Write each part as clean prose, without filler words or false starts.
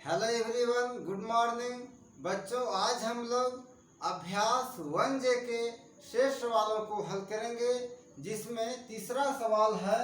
Hello everyone, good morning बच्चों। आज हम लोग अभ्यास 1J के शेष सवालों को हल करेंगे, जिसमें तीसरा सवाल है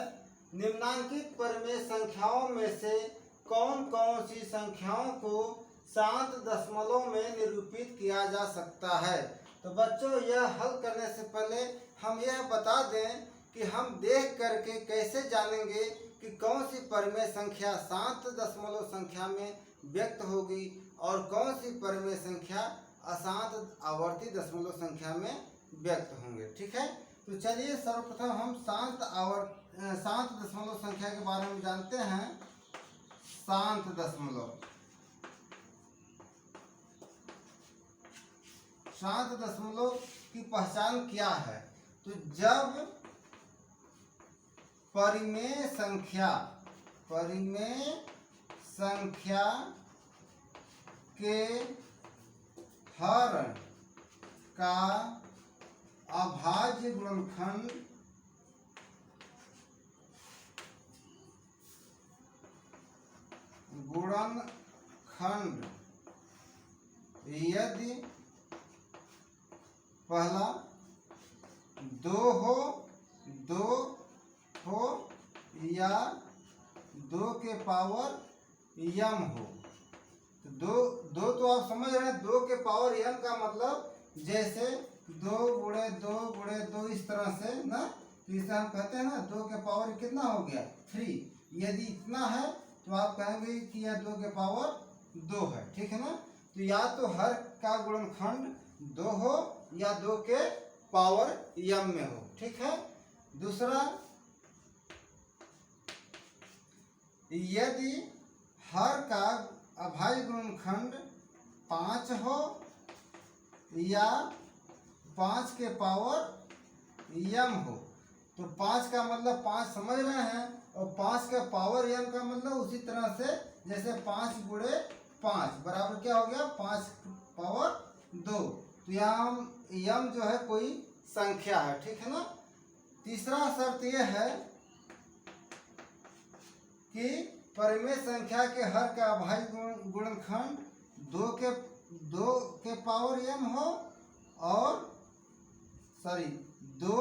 निम्नांकित परिमेय संख्याओं में से कौन कौन सी संख्याओं को शांत दशमलव में निरूपित किया जा सकता है। तो बच्चों, यह हल करने से पहले हम यह बता दें कि हम देख करके कैसे जानेंगे कि कौन सी परिमेय संख्या शांत दशमलव संख्या में व्यक्त होगी और कौन सी परिमेय संख्या अशांत आवर्ती दशमलव संख्या में व्यक्त होंगे। ठीक है, तो चलिए सर्वप्रथम हम शांत दशमलव संख्या के बारे में जानते हैं। शांत दशमलव की पहचान क्या है? तो जब परिमेय संख्या के हर का अभाज्य गुणनखंड यदि पहला दो हो या 2 के पावर यम हो। दो तो आप समझ रहे हैं। 2 के पावर यम का मतलब जैसे 2 गुणे 2 गुणे 2 इस तरह से ना, इसे हम कहते हैं ना 2 के पावर कितना हो गया 3। यदि इतना है तो आप कहेंगे कि यह 2 के पावर 2 है। ठीक है ना। तो या तो हर का गुणनखंड 2 हो या 2 के पावर यम में हो। ठीक है। दूसरा, यदि हर का अभाज्य गुणनखंड 5 हो या 5 के पावर यम हो। तो 5 का मतलब 5 समझ रहे हैं, और 5 का पावर यम का मतलब उसी तरह से जैसे 5 गुणे 5 बराबर क्या हो गया 5 पावर 2। तो यहाँ यम जो है कोई संख्या है। ठीक है ना। तीसरा शर्त यह है कि परिमेय संख्या के हर का अभाज्य गुणनखंड 2 के पावर यम हो और 2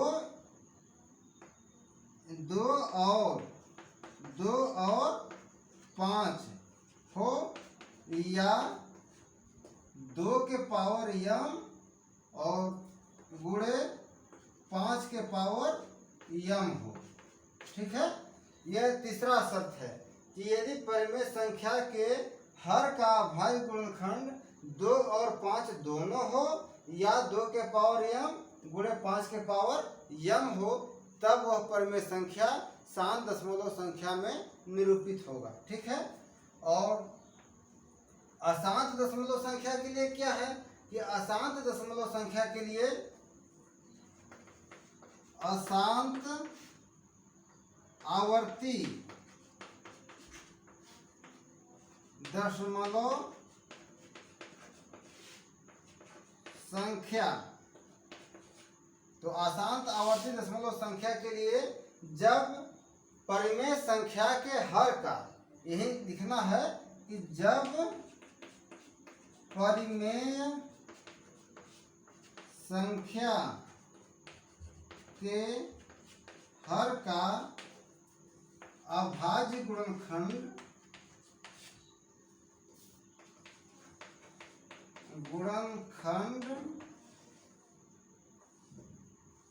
और 5 हो या 2 के पावर यम और गुणे 5 के पावर यम हो। ठीक है। यह तीसरा शर्त है कि यदि परिमेय संख्या के हर का अभाज्य गुणनखंड 2 और 5 दोनों हो या 2 के पावर यम गुणे 5 के पावर यम हो, तब वह परिमेय संख्या शांत दशमलव संख्या में निरूपित होगा। ठीक है। और अशांत दशमलव संख्या के लिए क्या है कि अशांत दशमलव संख्या के लिए अशांत आवर्ती दशमलव संख्या। तो अशांत आवर्ती दशमलव संख्या के लिए जब परिमेय संख्या के हर का, यही लिखना है कि जब परिमेय संख्या के हर का अभाज्य गुणनखंड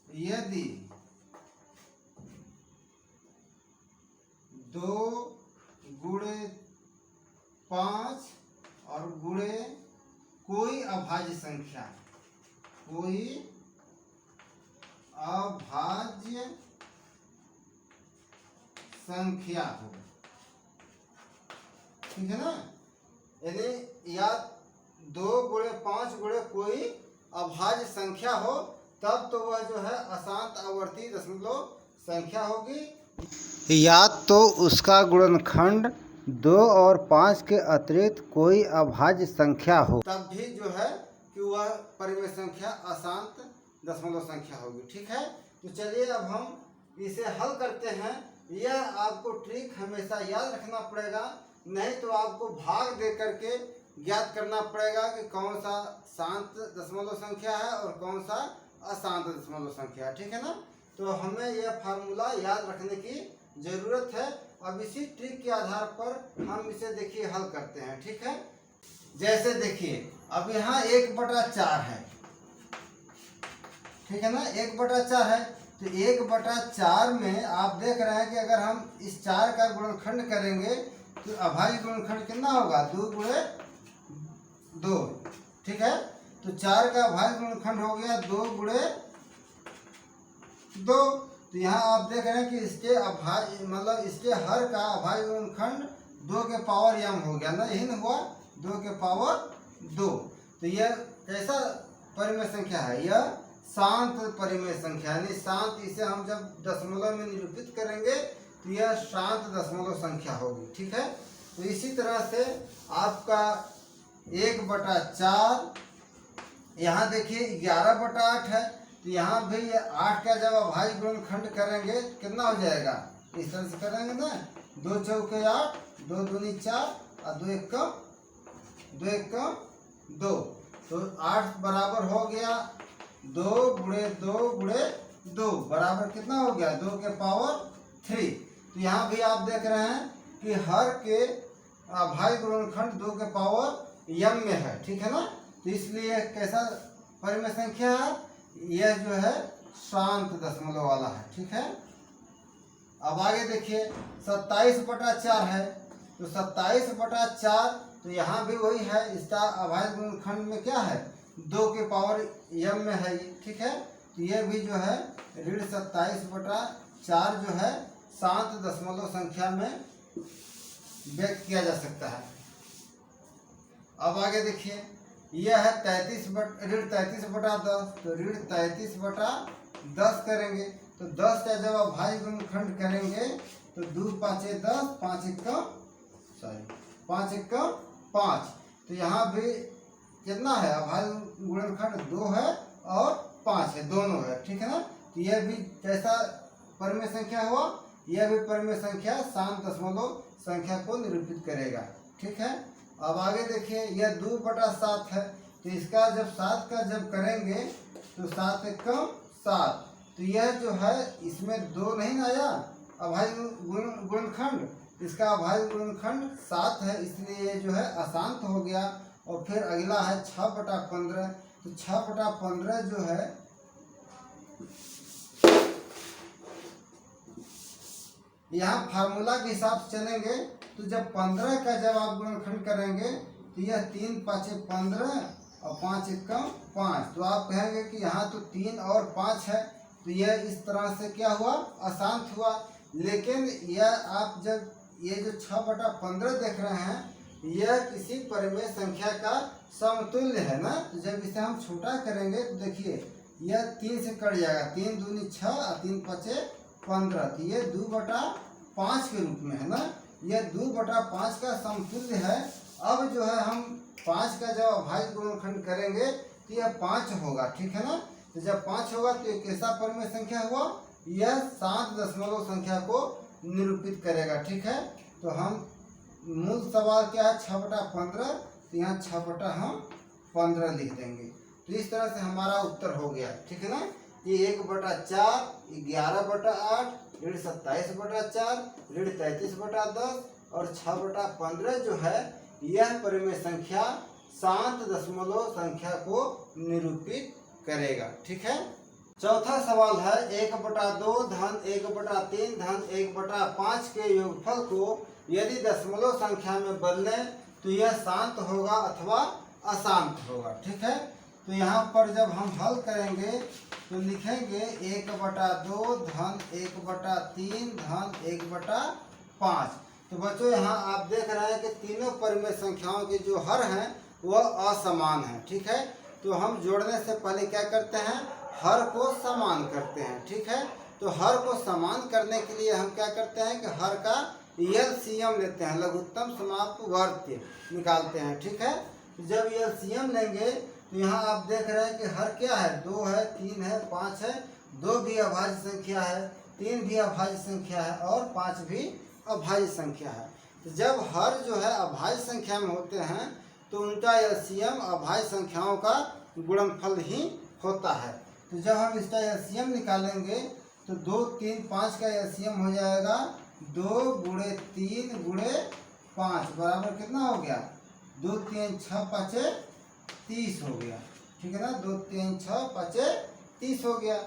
यदि 2 गुणे 5 और गुणे कोई अभाज्य संख्या हो। ठीक है ना। यदि या 2 गुणे 5 गुणे कोई अभाज्य संख्या हो, तब तो वह जो है अशांत आवर्ती दशमलव संख्या होगी। या तो उसका गुणनखंड 2 और 5 के अतिरिक्त कोई अभाज्य संख्या हो, तब भी जो है कि वह परिमेय संख्या अशांत दशमलव संख्या होगी। ठीक है। तो चलिए अब हम इसे हल करते हैं। यह आपको ट्रिक हमेशा याद रखना पड़ेगा नहीं तो आपको भाग दे करके ज्ञात करना पड़ेगा कि कौन सा शांत दशमलव संख्या है और कौन सा अशांत दशमलव संख्या है। ठीक है ना। तो हमें यह फार्मूला याद रखने की जरूरत है। अब इसी ट्रिक के आधार पर हम इसे देखिए हल करते हैं। ठीक है। जैसे देखिए अब यहाँ 1/4 है। ठीक है ना। 1/4 है तो 1/4 में आप देख रहे हैं कि अगर हम इस 4 का गुणनखंड करेंगे तो अभाज्य गुणनखंड कितना होगा 2 गुणे 2। ठीक है। तो 4 का अभाज्य गुणनखंड हो गया 2 गुणे 2। तो यहाँ आप देख रहे हैं कि इसके अभाज्य मतलब इसके हर का अभाज्य गुणनखंड 2 के पावर m हो गया ना, यही ना हुआ 2 के पावर 2। तो यह कैसा परिमेय संख्या है, यह शांत परिमेय संख्या यानी शांत। इसे हम जब दशमलव में निरूपित करेंगे तो यह शांत दशमलव संख्या होगी। ठीक है। तो इसी तरह से आपका 1/4 यहाँ देखिए 11/8 है। तो यहाँ भी 8 का जब अभाज्य गुणनखंड करेंगे कितना हो जाएगा, इस तरह से करेंगे ना, 2 चौके 8, 2 दूनी 4 और 2 एकम 2। तो 8 बराबर हो गया 2 गुणे 2 गुणे 2 बराबर कितना हो गया 2 के पावर 3। तो यहाँ भी आप देख रहे हैं कि हर के अभाज्य गुणनखंड 2 के पावर m में है। ठीक है ना। तो इसलिए कैसा परिमेय संख्या है, यह जो है शांत दशमलव वाला है। ठीक है। अब आगे देखिए 27/4 है। तो 27/4 तो यहाँ भी वही है, इसका अभाज्य गुणनखंड में क्या है 2 के पावर m में है ये। ठीक है। तो ये भी जो है ऋण 27/4 जो है शांत दशमलव संख्या में व्यक्त किया जा सकता है। अब आगे देखिए यह है 33/10। तो ऋण 33/10 करेंगे तो 10 का जब अभाज्य गुणनखंड करेंगे तो 2 5 10, 5 एकम 5। तो यहाँ भी कितना है अभाज्य गुणनखंड 2 है और 5 है, दोनों है। ठीक है ना। तो यह भी कैसा परिमेय संख्या हुआ, यह भी परिमेय संख्या शांत दशमलव संख्या को निरूपित करेगा। ठीक है। अब आगे देखिए यह 2/7 है। तो इसका जब 7 का जब करेंगे तो 7 एकम 7। तो यह जो है इसमें 2 नहीं आया अभाज्य गुणनखंड, इसका अभाज्य गुणनखंड 7 है, इसलिए ये जो है अशांत हो गया। और फिर अगला है 6/15। तो 6/15 जो है यहाँ फार्मूला के हिसाब से चलेंगे तो जब 15 का जब आप गुणनखंड करेंगे तो यह 3 5 15 और 5 एकम 5। तो आप कहेंगे कि यहाँ तो 3 और 5 है, तो यह इस तरह से क्या हुआ अशांत हुआ। लेकिन यह आप जब ये जो 6/15 देख रहे हैं यह किसी परिमेय संख्या का समतुल्य है ना। तो जब इसे हम छोटा करेंगे तो देखिए यह 3 से कट जाएगा, 3 दूनी 6 और 3 5 15। तो ये 2/5 के रूप में है ना, यह 2/5 का समतुल्य है। अब जो है हम 5 का जब अभाज्य गुणनखंड करेंगे तो यह 5 होगा। ठीक है ना। तो जब 5 होगा तो ये कैसा परिमेय संख्या हुआ, यह शांत दशमलव संख्या को निरूपित करेगा। ठीक है। तो हम मूल सवाल क्या है 6/15, तो यहाँ 6/15 लिख देंगे। तो इस तरह से हमारा उत्तर हो गया। ठीक है ना। ये 1/4, 11/8, ऋण 27/4, ऋण 33/10 और 6/15 जो है यह परिमेय संख्या शांत दशमलव संख्या को निरूपित करेगा। ठीक है। चौथा सवाल है 1/2 धन 1/3 धन 1/5 के योगफल को यदि दशमलव संख्या में बदलें तो यह शांत होगा अथवा अशांत होगा। ठीक है। तो यहाँ पर जब हम हल करेंगे तो लिखेंगे 1/2 धन 1/3 धन 1/5। तो बच्चों यहाँ आप देख रहे हैं कि तीनों परिमेय संख्याओं के जो हर हैं वह असमान हैं। ठीक है। तो हम जोड़ने से पहले क्या करते हैं, हर को समान करते हैं। ठीक है। तो हर को समान करने के लिए हम क्या करते हैं कि हर का LCM लेते हैं, लघुत्तम समाप्त वर्ग निकालते हैं। ठीक है। जब LCM लेंगे तो यहाँ आप देख रहे हैं कि हर क्या है 2 है 3 है 5 है, 2 भी अभाज्य संख्या है, 3 भी अभाज्य संख्या है और 5 भी अभाज्य संख्या है। तो जब हर जो है अभाज्य संख्या में होते हैं तो उनका एलसीएम अभाज्य संख्याओं का गुणनफल ही होता है। तो जब हम इसका एलसीएम निकालेंगे तो 2, 3, 5 का एलसीएम हो जाएगा 2 गुणे 3 गुणे 5 बराबर कितना हो गया 2, 3, 6, 5, 30 हो गया। ठीक है ना, 2, 3, 6, 5, 30 हो गया।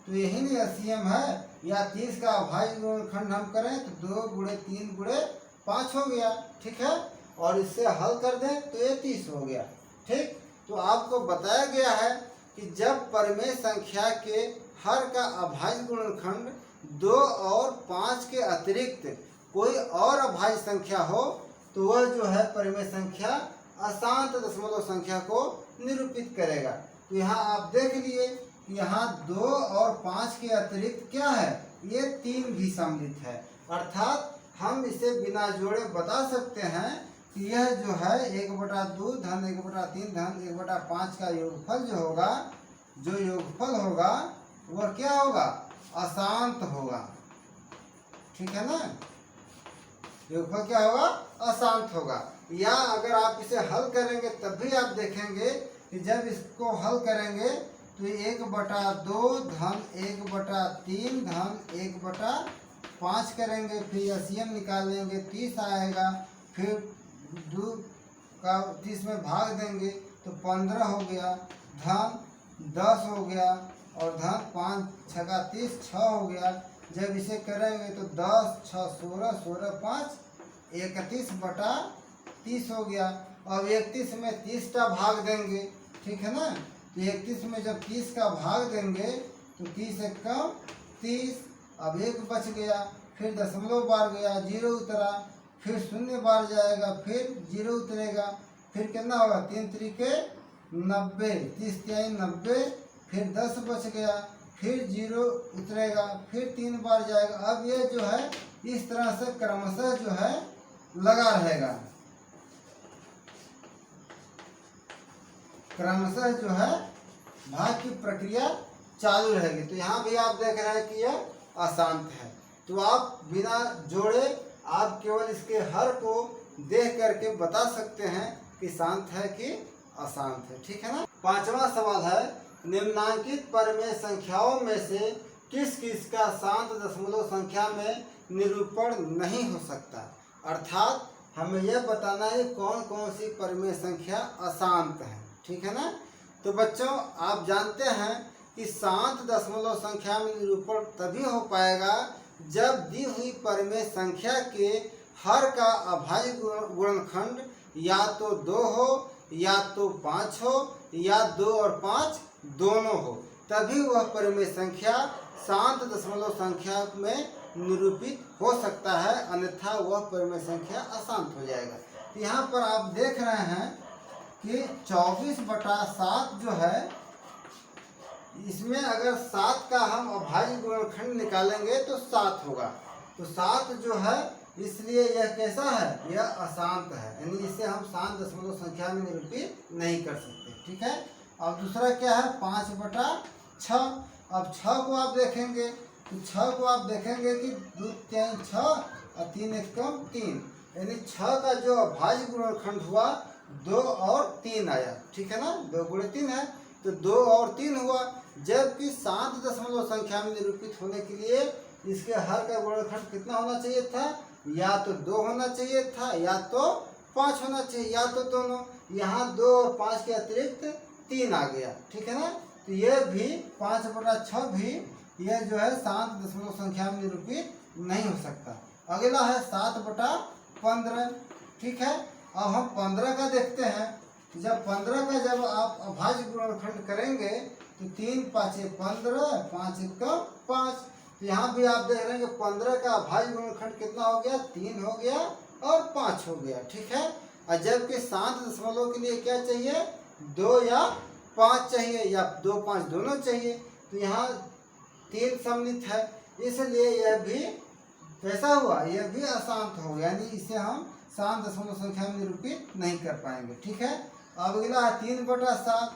तो यही नहीं एलसीएम है, या 30 का अभाज्य गुणनखंड हम करें तो 2 गुणे 3 गुणे 5 हो गया। ठीक है, और इससे हल कर दें तो ये 30 हो गया। ठीक, तो आपको बताया गया है कि जब परिमेय संख्या के हर का अभाज्य गुणनखंड 2 और 5 के अतिरिक्त कोई और अभाज्य संख्या हो तो वह जो है परिमेय संख्या अशांत दशमलव संख्या को निरूपित करेगा। तो यहाँ आप देख लिए यहाँ 2 और 5 के अतिरिक्त क्या है, ये 3 भी सम्मिलित है। अर्थात हम इसे बिना जोड़े बता सकते हैं कि यह जो है 1/2 धन 1/3 धन 1/5 का योगफल जो होगा, जो योगफल होगा वह क्या होगा, अशांत होगा। ठीक है ना, योगफल क्या होगा, अशांत होगा। या अगर आप इसे हल करेंगे तब भी आप देखेंगे कि जब इसको हल करेंगे तो 1/2 धन 1/3 धन 1/5 करेंगे, फिर एलसीएम निकालेंगे 30 आएगा, फिर 2 का 30 में भाग देंगे तो 15 हो गया, धन 10 हो गया और धन 5 6 30 6 हो गया। जब इसे करेंगे तो 10 6 16 16 5 31/30 हो गया। अब 31 में 30 का भाग देंगे। ठीक है ना, तो 31 में जब 30 का भाग देंगे तो 30 एक कम 30, अब 1 बच गया, फिर दशमलव बार गया 0 उतरा, फिर 0 बार जाएगा, फिर 0 उतरेगा, फिर कितना होगा 3 त्रिके 90, 30 तिहाई 90, फिर 10 बच गया, फिर 0 उतरेगा, फिर 3 बार जाएगा। अब ये जो है इस तरह से क्रमशः जो है लगा रहेगा, क्रमशः जो है भाग की प्रक्रिया चालू रहेगी। तो यहाँ भी आप देख रहे हैं कि यह अशांत है। तो आप बिना जोड़े आप केवल इसके हर को देख करके बता सकते हैं कि शांत है कि अशांत है। ठीक है ना। 5वां सवाल है, निम्नांकित परिमेय संख्याओं में से किस किस का शांत दशमलव संख्या में निरूपण नहीं हो सकता। अर्थात हमें यह बताना है कौन कौन सी परिमेय संख्या अशांत है। ठीक है ना। तो बच्चों आप जानते हैं कि शांत दशमलव संख्या में निरूपण तभी हो पाएगा जब दी हुई परिमेय संख्या के हर का अभाज्य गुणनखंड या तो 2 हो या तो 5 हो या 2 और 5 दोनों हो, तभी वह परिमेय संख्या शांत दशमलव संख्या में निरूपित हो सकता है, अन्यथा वह परिमेय संख्या अशांत हो जाएगा। तो यहाँ पर आप देख रहे हैं कि 24/7 जो है, इसमें अगर 7 का हम अभाज्य गुणनखंड निकालेंगे तो 7 होगा। तो 7 जो है इसलिए यह कैसा है, यह अशांत है, यानी इसे हम शांत दशमलव संख्या में निरूपित नहीं कर सकते। ठीक है। अब दूसरा क्या है, 5/6। अब 6 को आप देखेंगे तो 6 को आप देखेंगे कि 2 3 6 और 3 1 कम 3, यानी 6 का जो अभाज्य गुणनखंड हुआ 2 और 3 आया। ठीक है ना, 2 गुणे 3 है तो 2 और 3 हुआ। जबकि शांत दशमलव संख्या में निरूपित होने के लिए इसके हर का गुणनखंड कितना होना चाहिए था, या तो 2 होना चाहिए था या तो 5 होना चाहिए, या तो दोनों। यहाँ 2 और 5 के अतिरिक्त 3 आ गया। ठीक है ना। तो यह भी 5/6 भी यह जो है शांत दशमलव संख्या में निरूपित नहीं हो सकता। अगला है 7/15। ठीक है। अब हम 15 का देखते हैं। जब 15 का जब आप अभाज्य गुणनखंड करेंगे तो 3 5 15 5 1 5। तो यहाँ भी आप देख रहे हैं कि 15 का अभाज्य गुणनखंड कितना हो गया, 3 हो गया और 5 हो गया। ठीक है। और जबकि शांत दशमलव के लिए क्या चाहिए, 2 या 5 चाहिए, या 2 5 दोनों चाहिए। तो यहाँ 3 सम्मिलित है, इसलिए यह भी कैसा हुआ, यह भी अशांत हो गया, यानी इसे हम शांत दशमलव संख्या में निरूपित नहीं कर पाएंगे। ठीक है। अब अगला है 3/7।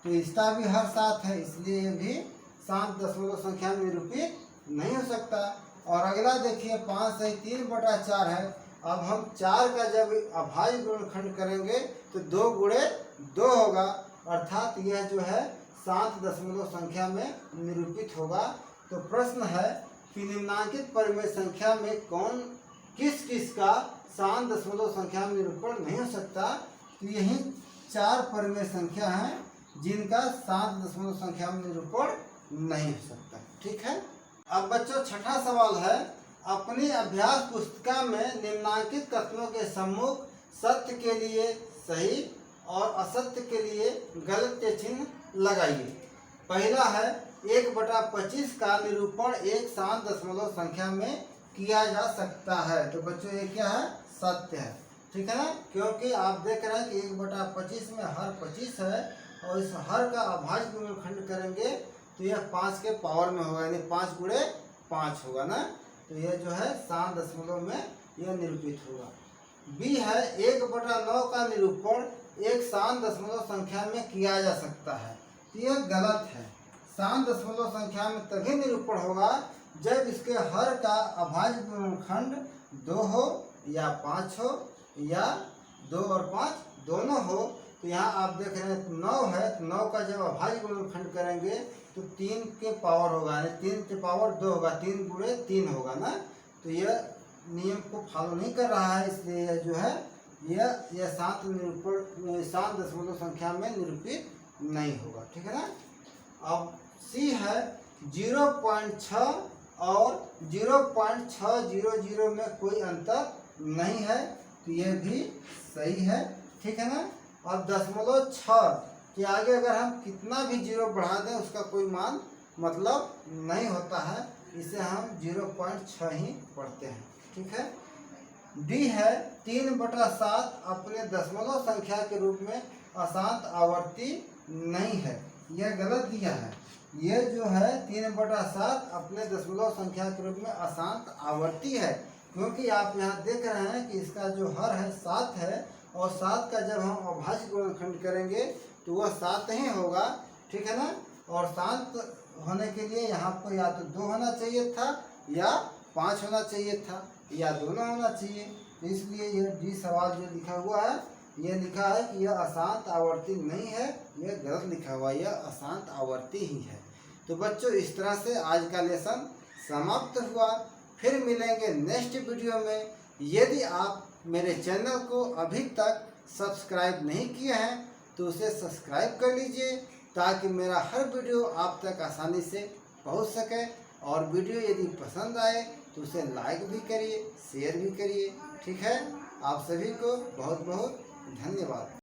तो इसका भी हर 7 है, इसलिए यह भी शांत दशमलव संख्या में निरूपित नहीं हो सकता। और अगला देखिए 5 से 3/4 है। अब हम 4 का जब अभाज्य गुणनखंड करेंगे तो 2 गुणे 2 होगा, अर्थात यह जो है शांत दशमलव संख्या में निरूपित होगा। तो प्रश्न है कि निम्नांकित परिमेय संख्या में कौन किस किस का शांत दशमलव संख्या में निरूपण नहीं हो सकता। तो यही 4 परिमेय संख्या हैं जिनका शांत दशमलव संख्या में निरूपण नहीं हो सकता। ठीक है। अब बच्चों छठा सवाल है, अपनी अभ्यास पुस्तिका में निम्नांकित कथनों के सम्मुख सत्य के लिए सही और असत्य के लिए गलत के चिन्ह लगाइए। पहला है 1/25 का निरूपण एक शांत दशमलव संख्या में किया जा सकता है। तो बच्चों ये क्या है? सत्य है। ठीक है ना, क्योंकि आप देख रहे हैं कि 1/25 में हर 25 है और इस हर का अभाज्य गुणनखंड करेंगे तो यह 5 के पावर में होगा, यानी 5 गुणे 5 होगा ना। तो यह जो है शांत दशमलव में यह निरूपित होगा। बी है 1/9 का निरूपण एक शांत दशमलव संख्या में किया जा सकता है। तो यह गलत है। शांत दशमलव संख्या में तभी निरूपण होगा जब इसके हर का अभाज्य गुणनखंड 2 हो या 5 हो या 2 और 5 दोनों हो। तो यहाँ आप देख रहे हैं 9 है, तो 9 का जब अभाज्य गुणनखंड करेंगे तो 3 के पावर होगा, यानी 3 के पावर 2 होगा, 3 गुणे 3 होगा ना। तो यह नियम को फॉलो नहीं कर रहा है, इसलिए यह जो है यह शांत दशमलव संख्या में निरूपित नहीं होगा। ठीक है ना। अब सी है 0.6 और 0.600 में कोई अंतर नहीं है। तो यह भी सही है। ठीक है ना। और 0.6 के आगे अगर हम कितना भी 0 बढ़ा दें उसका कोई मान मतलब नहीं होता है, इसे हम 0.6 ही पढ़ते हैं। ठीक है। डी है 3/7 अपने दशमलव संख्या के रूप में अशांत आवर्ती नहीं है। यह गलत दिया है। यह जो है 3/7 अपने दशमलव संख्या के रूप में अशांत आवर्ती है, क्योंकि आप यहाँ देख रहे हैं कि इसका जो हर है 7 है और 7 का जब हम अभाज्य गुणनखंड करेंगे तो वह 7 ही होगा। ठीक है ना। और शांत होने के लिए यहाँ पर या तो 2 होना चाहिए था या 5 होना चाहिए था या दोनों होना चाहिए। तो इसलिए यह डी सवाल जो लिखा हुआ है, यह लिखा है कि यह अशांत आवर्ती नहीं है, यह गलत लिखा हुआ है, यह अशांत आवर्ती ही है। तो बच्चों इस तरह से आज का लेसन समाप्त हुआ। फिर मिलेंगे नेक्स्ट वीडियो में। यदि आप मेरे चैनल को अभी तक सब्सक्राइब नहीं किए हैं तो उसे सब्सक्राइब कर लीजिए, ताकि मेरा हर वीडियो आप तक आसानी से पहुंच सके। और वीडियो यदि पसंद आए तो उसे लाइक भी करिए, शेयर भी करिए। ठीक है। आप सभी को बहुत बहुत धन्यवाद।